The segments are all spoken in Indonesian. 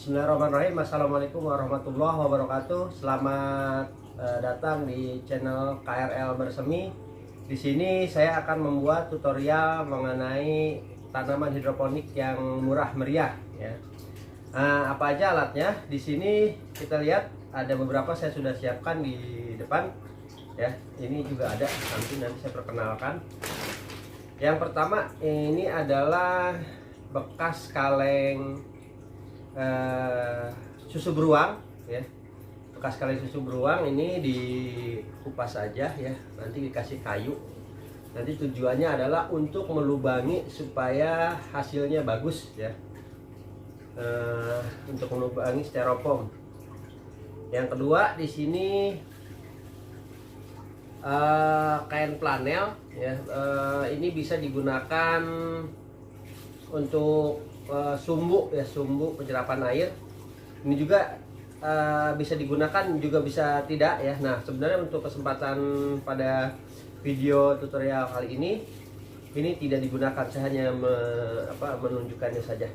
Bismillahirrahmanirrahim. Assalamualaikum warahmatullahi wabarakatuh. Selamat datang di channel KRL Bersemi. Di sini saya akan membuat tutorial mengenai tanaman hidroponik yang murah meriah. Ya. Apa aja alatnya? Di sini kita lihat ada beberapa saya sudah siapkan di depan. Ya, ini juga ada. Nanti saya perkenalkan. Yang pertama ini adalah bekas kaleng susu beruang, ya, bekas kaleng susu beruang. Ini dikupas saja, ya, nanti dikasih kayu. Nanti tujuannya adalah untuk melubangi supaya hasilnya bagus, ya, untuk melubangi styrofoam. Yang kedua di sini kain flanel, ya, ini bisa digunakan untuk sumbu, ya, sumbu penyerapan air. Ini juga bisa digunakan, juga bisa tidak, ya. Nah, sebenarnya untuk kesempatan pada video tutorial kali ini tidak digunakan, saya hanya menunjukkannya saja.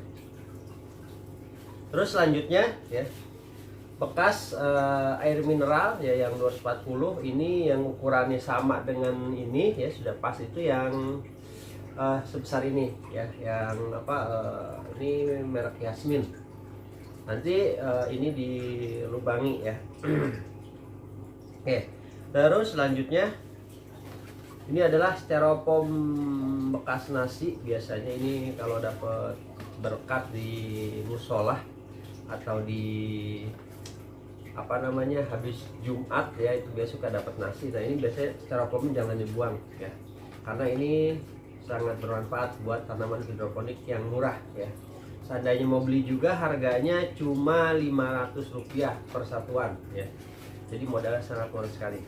Terus selanjutnya, ya, bekas air mineral, ya, yang 240. Ini yang ukurannya sama dengan ini, ya, sudah pas. Itu yang sebesar ini, ya, yang ini merek Yasmin. Nanti ini dilubangi, ya. Oke, terus selanjutnya ini adalah styrofoam bekas nasi. Biasanya ini kalau dapat berkat di musola atau di habis Jumat, ya, itu biasa suka dapat nasi. Nah, ini biasanya styrofoam jangan dibuang, ya, karena ini sangat bermanfaat buat tanaman hidroponik yang murah, ya. Seandainya mau beli juga harganya cuma Rp500 per satuan, ya. Jadi modalnya sangat murah sekali.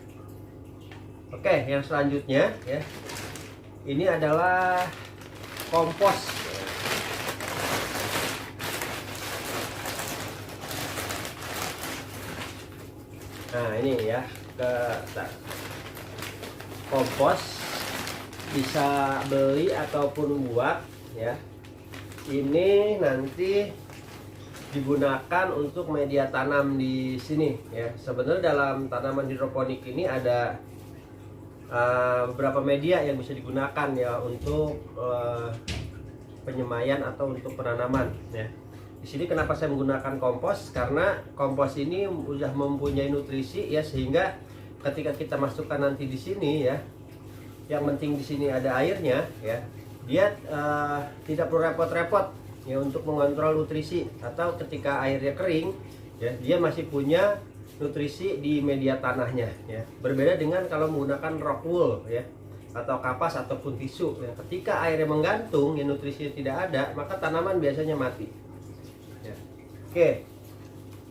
Oke, yang selanjutnya, ya, ini adalah kompos. Nah, ini, ya, kompos bisa beli ataupun buat, ya. Ini nanti digunakan untuk media tanam di sini, ya. Sebenarnya dalam tanaman hidroponik ini ada beberapa media yang bisa digunakan, ya, untuk penyemaian atau untuk penanaman, ya. Di sini kenapa saya menggunakan kompos? Karena kompos ini sudah mempunyai nutrisi, ya, sehingga ketika kita masukkan nanti di sini, ya, yang penting di sini ada airnya, ya, dia tidak perlu repot-repot, ya, untuk mengontrol nutrisi. Atau ketika airnya kering, ya, dia masih punya nutrisi di media tanahnya, ya. Berbeda dengan kalau menggunakan rock wool, ya, atau kapas ataupun tisu, ya. Ketika airnya menggantung, ya, nutrisinya tidak ada, maka tanaman biasanya mati, ya. Oke,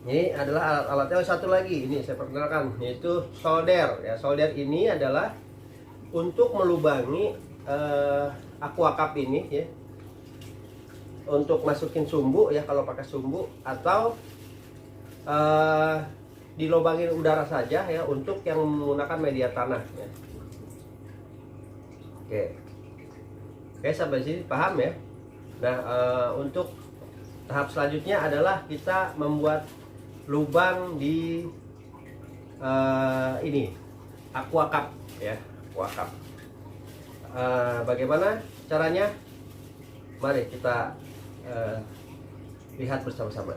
ini adalah alat-alatnya. Satu lagi ini saya perkenalkan, yaitu solder, ya. Solder ini adalah untuk melubangi aquacup ini, ya, untuk masukin sumbu, ya, kalau pakai sumbu, atau dilubangin udara saja, ya, untuk yang menggunakan media tanah, ya. Oke, sampai sini paham, ya. Nah, untuk tahap selanjutnya adalah kita membuat lubang di ini aquacup, ya, aquacup. Bagaimana caranya? Mari kita lihat bersama-sama.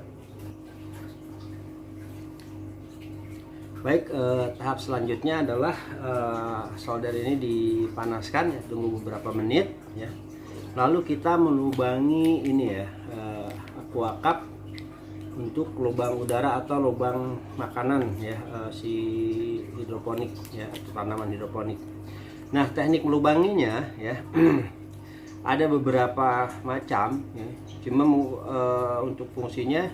Baik, tahap selanjutnya adalah solder ini dipanaskan, ya, tunggu beberapa menit, ya. Lalu kita melubangi ini, ya, aquacup untuk lubang udara atau lubang makanan, ya, si hidroponik, ya, tanaman hidroponik. Nah, teknik melubanginya, ya, ada beberapa macam, ya. Cuma untuk fungsinya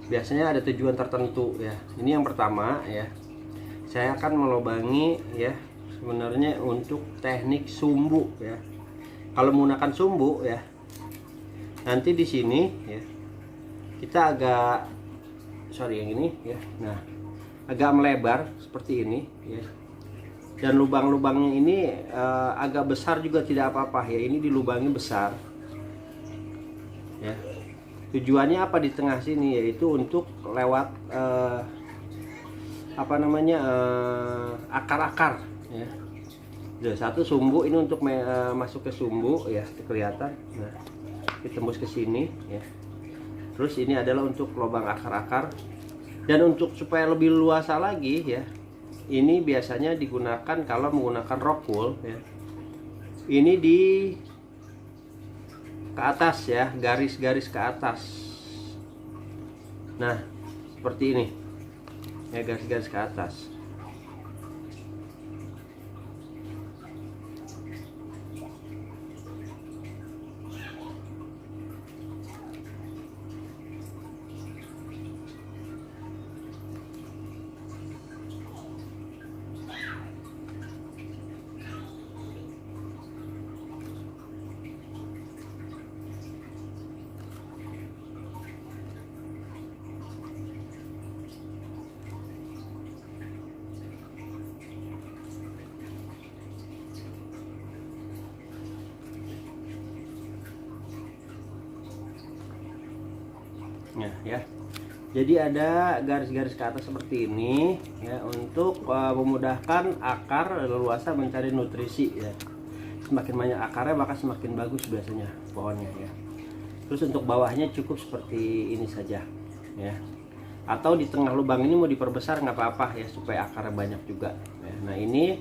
biasanya ada tujuan tertentu, ya. Ini yang pertama, ya, saya akan melubangi, ya, sebenarnya untuk teknik sumbu, ya. Kalau menggunakan sumbu, ya, nanti di sini, ya, kita agak yang ini, ya, nah, agak melebar seperti ini, ya. Dan lubang-lubangnya ini agak besar juga tidak apa-apa, ya. Ini dilubangi besar, ya. Tujuannya apa di tengah sini, yaitu untuk lewat akar-akar ya. Satu sumbu ini untuk masuk ke sumbu ya, kelihatan. Nah, ditembus ke sini ya. Terus ini adalah untuk lubang akar-akar, dan untuk supaya lebih luasa lagi ya, ini biasanya digunakan kalau menggunakan rock wool ya. Ini di ke atas ya, garis-garis ke atas. Nah, seperti ini ya, garis-garis ke atas. Ya. Jadi ada garis-garis ke atas seperti ini ya, untuk memudahkan akar leluasa mencari nutrisi ya. Semakin banyak akarnya maka semakin bagus biasanya pohonnya ya. Terus untuk bawahnya cukup seperti ini saja ya. Atau di tengah lubang ini mau diperbesar nggak apa-apa ya, supaya akarnya banyak juga ya. Nah, ini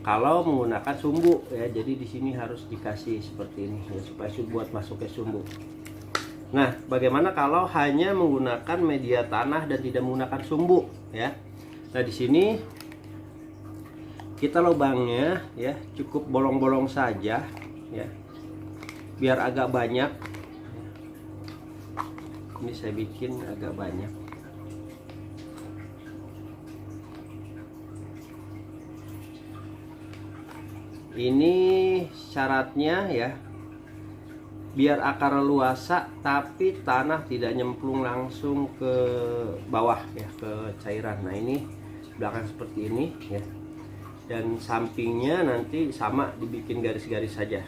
kalau menggunakan sumbu ya, jadi di sini harus dikasih seperti ini ya, supaya buat masuknya sumbu. Nah, bagaimana kalau hanya menggunakan media tanah dan tidak menggunakan sumbu ya? Nah, di sini kita lubangnya ya cukup bolong-bolong saja ya, biar agak banyak. Ini saya bikin agak banyak. Ini syaratnya ya, biar akar luasa tapi tanah tidak nyemplung langsung ke bawah ya, ke cairan. Nah, ini belakang seperti ini ya, dan sampingnya nanti sama dibikin garis-garis saja.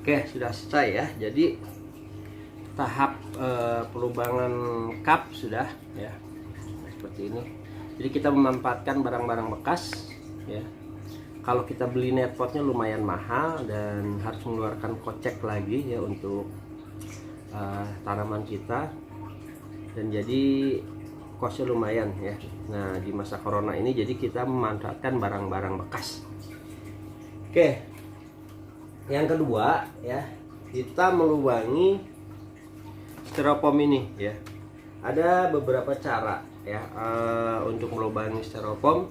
Oke, sudah selesai ya. Jadi tahap pelubangan cup sudah ya, seperti ini. Jadi kita memanfaatkan barang-barang bekas ya. Kalau kita beli netpotnya lumayan mahal dan harus mengeluarkan kocek lagi ya untuk tanaman kita, dan jadi kosnya lumayan ya. Nah, di masa corona ini jadi kita memanfaatkan barang-barang bekas. Oke, yang kedua ya, kita melubangi styrofoam ini ya. Ada beberapa cara ya untuk melubangi styrofoam.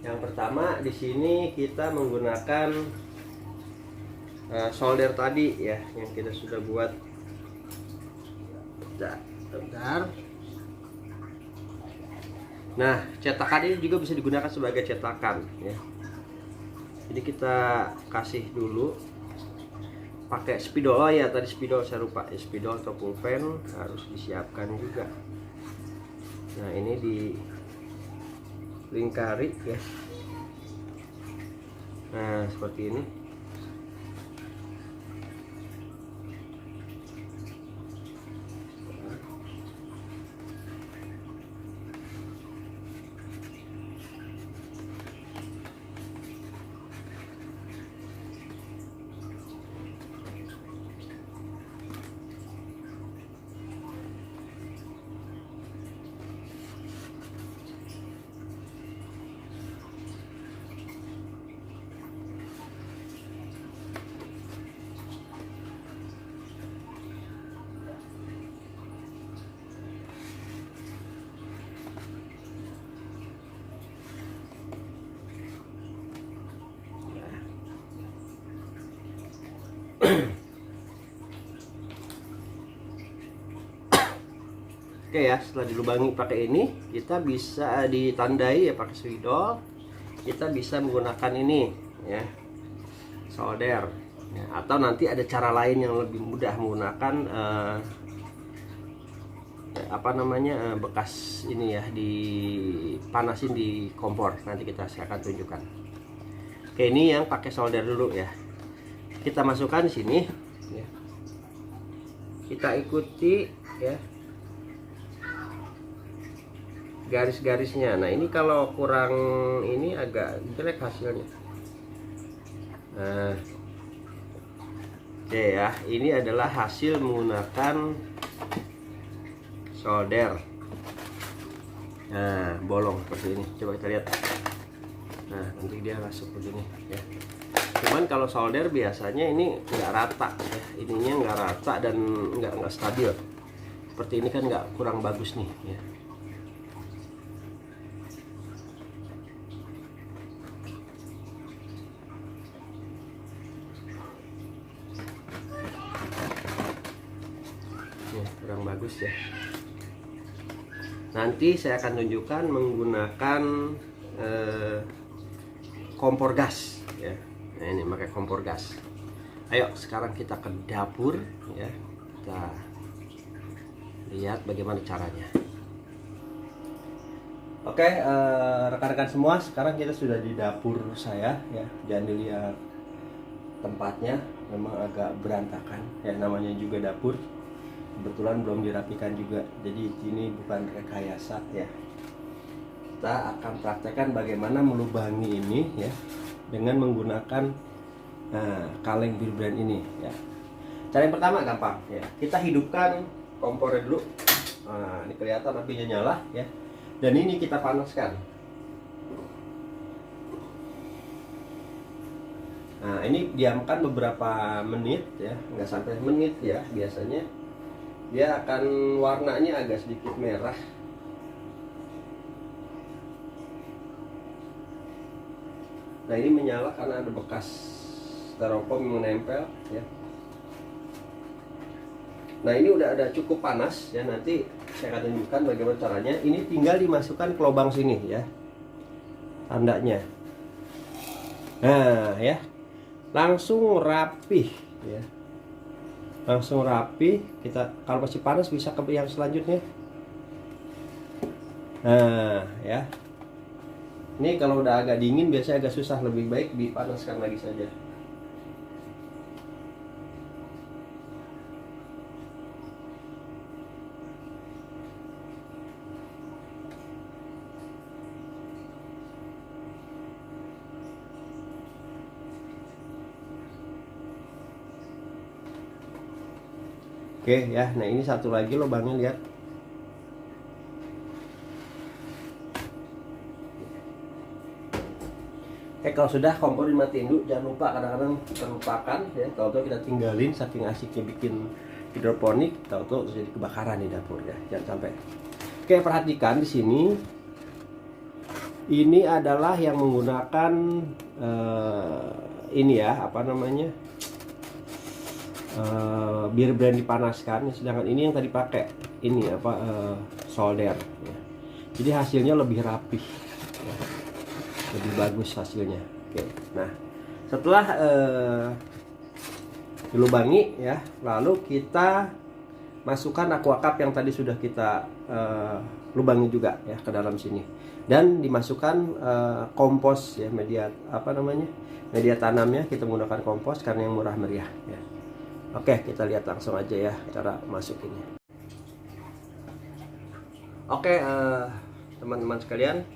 Yang pertama, di sini kita menggunakan solder tadi ya, yang kita sudah buat. Bentar. Nah, cetakan ini juga bisa digunakan sebagai cetakan ya. Jadi kita kasih dulu pakai spidol. Oh ya, tadi spidol saya lupa ya, spidol atau pulpen harus disiapkan juga. Nah, ini di lingkari ya. Nah, seperti ini. Oke ya, setelah dilubangi pakai ini, kita bisa ditandai ya pakai spidol. Kita bisa menggunakan ini ya, solder ya, atau nanti ada cara lain yang lebih mudah menggunakan apa namanya, bekas ini ya, dipanasin di kompor. Nanti saya akan tunjukkan. Oke, ini yang pakai solder dulu ya. Kita masukkan di sini ya. Kita ikuti ya garis-garisnya. Nah, ini kalau kurang ini agak jelek hasilnya. Nah, oke ya, ini adalah hasil menggunakan solder. Nah, bolong seperti ini. Coba kita lihat. Nah, nanti dia masuk begini ya. Cuman kalau solder biasanya ini nggak rata ya. Ininya nggak rata dan nggak stabil. Seperti ini kan nggak, kurang bagus nih ya. Kurang bagus ya. Nanti saya akan tunjukkan menggunakan kompor gas ya. Nah, ini pakai kompor gas. Ayo sekarang kita ke dapur ya. Kita lihat bagaimana caranya. Oke, rekan-rekan semua, sekarang kita sudah di dapur saya ya. Jangan dilihat tempatnya, memang agak berantakan ya, namanya juga dapur. Kebetulan belum dirapikan juga, jadi ini bukan rekayasa ya. Kita akan praktekkan bagaimana melubangi ini ya, dengan menggunakan kaleng bir brand ini ya. Cara yang pertama gampang ya, kita hidupkan kompornya dulu. Nah, ini kelihatan apinya nyala ya, dan ini kita panaskan. Nah, ini diamkan beberapa menit ya, nggak sampai menit ya biasanya. Dia akan warnanya agak sedikit merah. Nah, ini menyala karena ada bekas styrofoam yang menempel ya. Nah, ini udah ada cukup panas ya, nanti saya akan tunjukkan bagaimana caranya. Ini tinggal dimasukkan ke lubang sini ya, tandanya. Nah ya, langsung rapih ya. Langsung rapi. Kita kalau masih panas bisa ke yang selanjutnya. Nah ya, ini kalau udah agak dingin biasanya agak susah, lebih baik dipanaskan lagi saja. Oke ya, nah ini satu lagi lubangnya, lihat. Kalau sudah kompor dimatiin dulu, jangan lupa, kadang-kadang terlupakan ya. Tahu-tahu kita tinggalin saking asiknya bikin hidroponik, tahu-tahu jadi kebakaran di dapur ya, jangan sampai. Oke, perhatikan di sini. Ini adalah yang menggunakan ini ya, apa namanya? Bir brand dipanaskan, sedangkan ini yang tadi pakai ini apa, solder ya. Jadi hasilnya lebih rapih ya, lebih bagus hasilnya. Oke, nah setelah dilubangi ya, lalu kita masukkan aqua cup yang tadi sudah kita lubangi juga ya ke dalam sini, dan dimasukkan kompos ya, media apa namanya, media tanamnya. Kita menggunakan kompos karena yang murah meriah ya. Oke, kita lihat langsung aja ya cara masukinnya. Oke, teman-teman sekalian,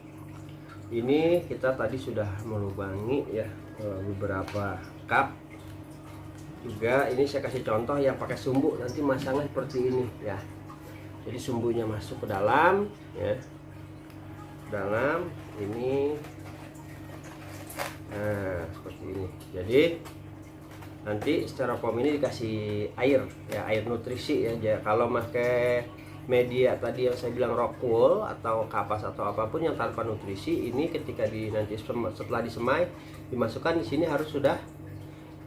ini kita tadi sudah melubangi ya beberapa cup. Juga ini saya kasih contoh yang pakai sumbu, nanti masangnya seperti ini ya. Jadi sumbunya masuk ke dalam ya, dalam ini. Nah, seperti ini. Jadi nanti styrofoam ini dikasih air ya, air nutrisi ya. Kalau pakai media tadi yang saya bilang rock wool atau kapas atau apapun yang tanpa nutrisi, ini ketika nanti setelah disemai dimasukkan di sini harus sudah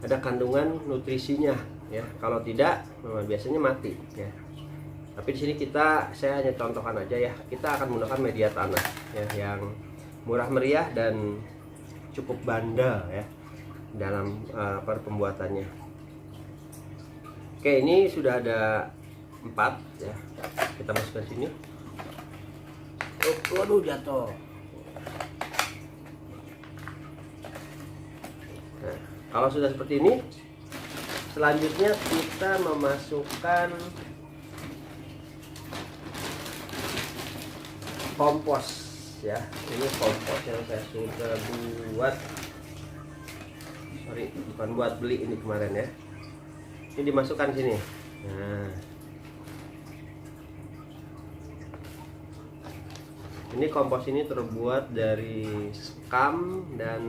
ada kandungan nutrisinya ya. Kalau tidak biasanya mati ya. Tapi di sini saya hanya contohkan aja ya. Kita akan menggunakan media tanah ya yang murah meriah dan cukup bandel ya dalam pembuatannya. Oke, ini sudah ada 4 ya. Kita masukkan sini. Oh, waduh, jatuh. Nah, kalau sudah seperti ini, selanjutnya kita memasukkan kompos ya. Ini kompos yang saya sudah buat. Sorry, bukan buat beli ini kemarin ya. Ini dimasukkan sini. Nah, ini kompos ini terbuat dari sekam dan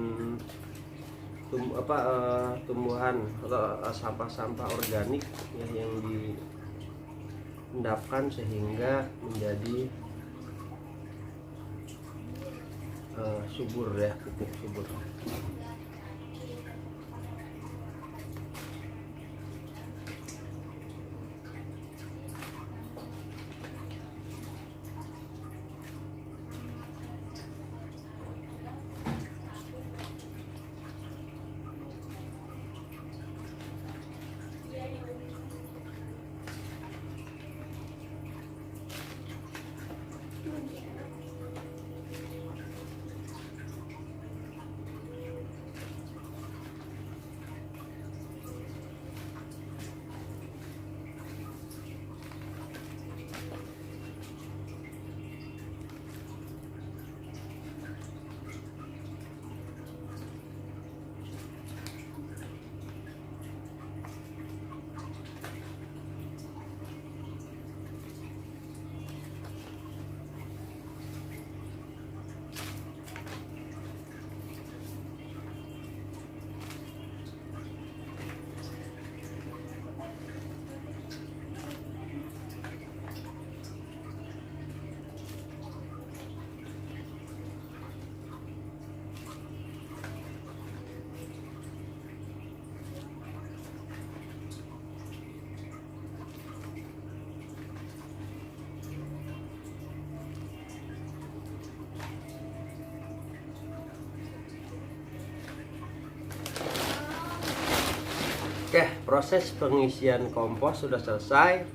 tumbuhan atau sampah-sampah organik ya, yang diendapkan sehingga menjadi subur ya, pupuk subur. Oke, proses pengisian kompos sudah selesai.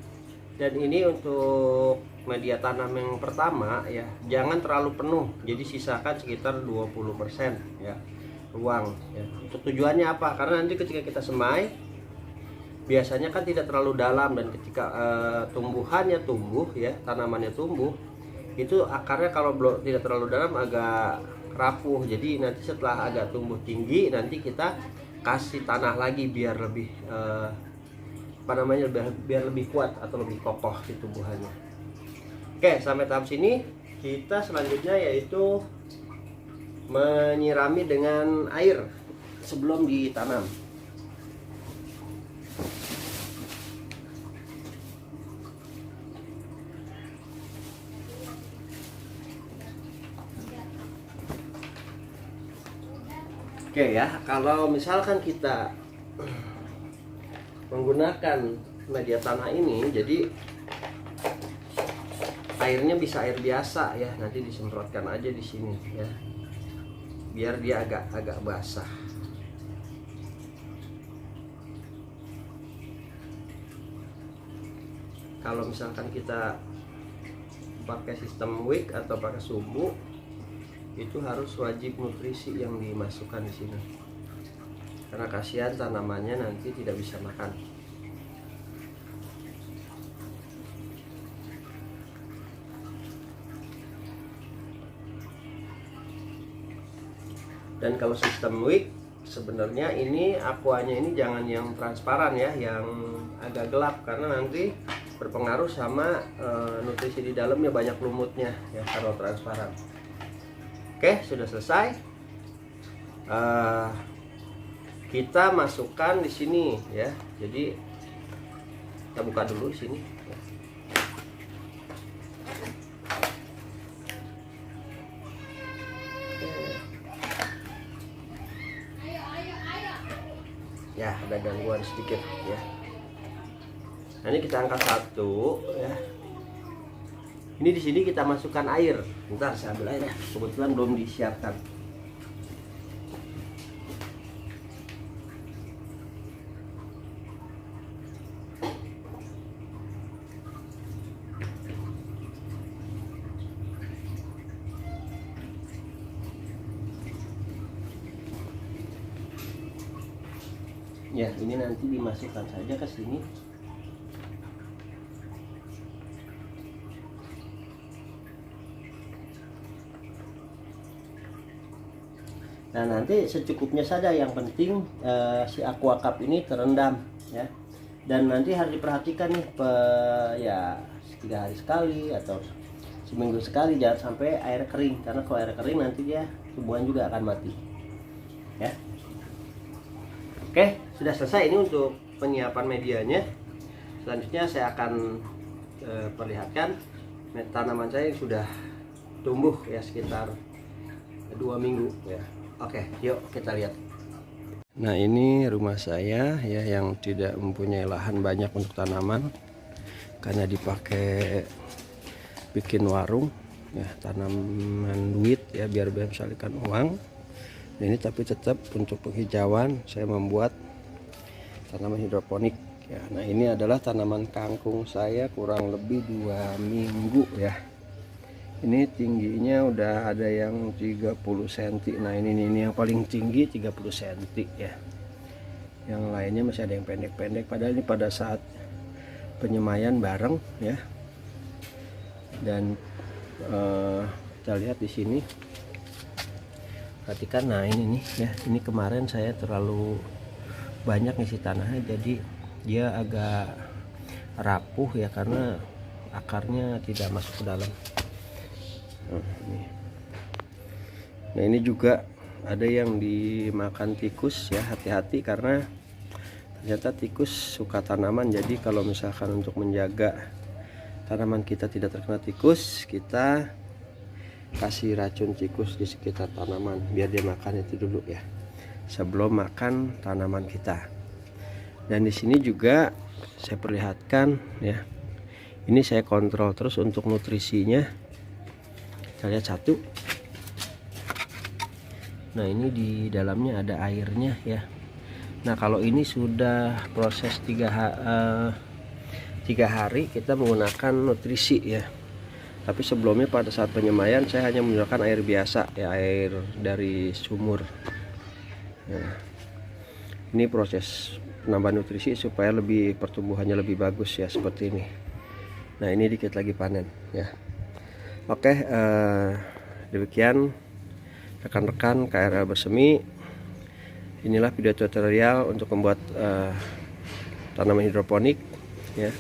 Dan ini untuk media tanam yang pertama ya, jangan terlalu penuh. Jadi sisakan sekitar 20% ya ruang ya. Untuk tujuannya apa? Karena nanti ketika kita semai biasanya kan tidak terlalu dalam, dan ketika tumbuhannya tumbuh ya, tanamannya tumbuh, itu akarnya kalau belum tidak terlalu dalam agak rapuh. Jadi nanti setelah agak tumbuh tinggi, nanti kita kasih tanah lagi biar lebih biar lebih kuat atau lebih kokoh si tumbuhannya. Oke, sampai tahap sini kita selanjutnya yaitu menyirami dengan air sebelum ditanam. Oke ya, kalau misalkan kita menggunakan media tanah ini, jadi airnya bisa air biasa ya, nanti disemprotkan aja di sini ya, biar dia agak basah. Kalau misalkan kita pakai sistem wick atau pakai sumbu, itu harus wajib nutrisi yang dimasukkan di sini, karena kasihan tanamannya nanti tidak bisa makan. Dan kalau sistem wick, sebenarnya ini aquanya ini jangan yang transparan ya, yang agak gelap, karena nanti berpengaruh sama nutrisi di dalamnya, banyak lumutnya ya kalau transparan. Oke, sudah selesai. Kita masukkan di sini ya. Jadi kita buka dulu di sini. Ya, ada gangguan sedikit ya. Nah, ini kita angkat satu ya. Ini di sini kita masukkan air. Bentar saya ambil air ya. Kebetulan belum disiapkan. Ya, ini nanti dimasukkan saja ke sini. Nah, nanti secukupnya saja, yang penting si aqua cup ini terendam ya. Dan nanti harus diperhatikan nih ya 3 hari sekali atau seminggu sekali, jangan sampai air kering, karena kalau air kering nanti dia tumbuhan juga akan mati. Ya. Oke, sudah selesai ini untuk penyiapan medianya. Selanjutnya saya akan perlihatkan tanaman saya yang sudah tumbuh ya sekitar 2 minggu ya. Oke, yuk kita lihat. Nah, ini rumah saya ya yang tidak mempunyai lahan banyak untuk tanaman karena dipakai bikin warung ya, tanaman duit ya, biar bisa balikan uang. Ini tapi tetap untuk penghijauan saya membuat tanaman hidroponik ya. Nah, ini adalah tanaman kangkung saya kurang lebih 2 minggu ya. Ini tingginya udah ada yang 30 cm. Nah, ini yang paling tinggi 30 cm ya. Yang lainnya masih ada yang pendek-pendek, padahal ini pada saat penyemaian bareng ya. Dan kita lihat di sini, perhatikan. Nah, ini nih ya, ini kemarin saya terlalu banyak ngisi tanahnya, jadi dia agak rapuh ya karena akarnya tidak masuk ke dalam. Nah, ini juga ada yang dimakan tikus ya, hati-hati karena ternyata tikus suka tanaman. Jadi kalau misalkan untuk menjaga tanaman kita tidak terkena tikus, kita kasih racun tikus di sekitar tanaman biar dia makan itu dulu ya, sebelum makan tanaman kita. Dan di sini juga saya perlihatkan ya, ini saya kontrol terus untuk nutrisinya. Kita lihat satu. Nah, ini di dalamnya ada airnya ya. Nah, kalau ini sudah proses 3 hari kita menggunakan nutrisi ya. Tapi sebelumnya pada saat penyemaian saya hanya menggunakan air biasa ya, air dari sumur. Nah, ini proses penambah nutrisi supaya pertumbuhannya lebih bagus ya, seperti ini. Nah, ini dikit lagi panen ya. Oke, demikian rekan-rekan KRL Bersemi. Inilah video tutorial untuk membuat tanaman hidroponik ya.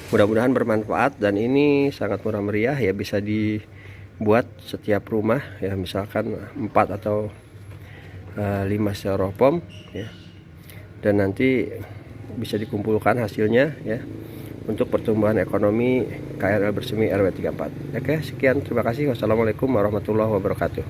Mudah-mudahan bermanfaat, dan ini sangat murah meriah ya, bisa dibuat setiap rumah ya, misalkan 4 atau 5 styrofoam ya, dan nanti bisa dikumpulkan hasilnya ya untuk pertumbuhan ekonomi KRL Bersemi RW 34. Oke, sekian, terima kasih. Wassalamualaikum warahmatullahi wabarakatuh.